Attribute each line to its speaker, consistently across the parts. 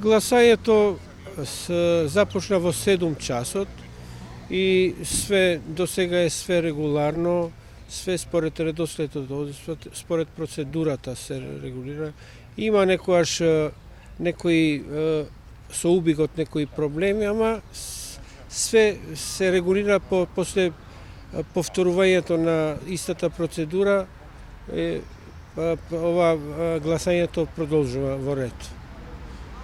Speaker 1: гласањето започна во 7 часот и све до сега е све регуларно, све според редоследот, според процедурата се регулира. Има некојаш некои со убигот некои проблеми, ама све се регулира после повторувањето на истата процедура. Ова гласањето продолжува во ред.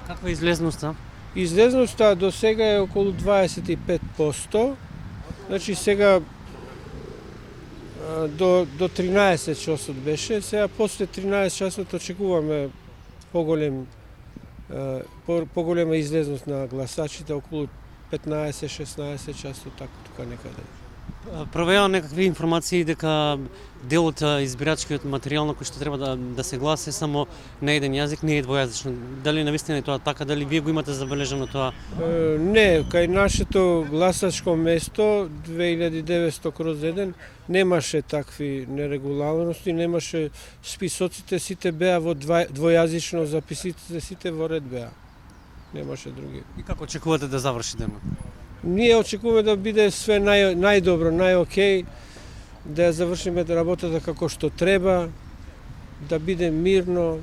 Speaker 2: Каква е излезноста?
Speaker 1: Излезноста до сега е околу 25%. Значи сега до 13 часот беше, сега после 13 часот очекуваме поголема излезност на гласачите, околу 15-16 часот, така тука некаде.
Speaker 2: Проверува некакви информации дека дел од избирачкиот материјал на кој што треба да се гласи само на еден јазик, не е двојазично. Дали навистина е тоа така, дали вие го имате забележано тоа?
Speaker 1: Не, кај нашето гласачко место 2900/1 немаше такви нерегуларности, немаше списоците, сите беа во двојазично, записите сите во ред беа. Немаше други.
Speaker 2: И како очекувате да заврши денот?
Speaker 1: Ние очекуваме да биде све најдобро, најокей, да ја завршиме работата како што треба, да биде мирно,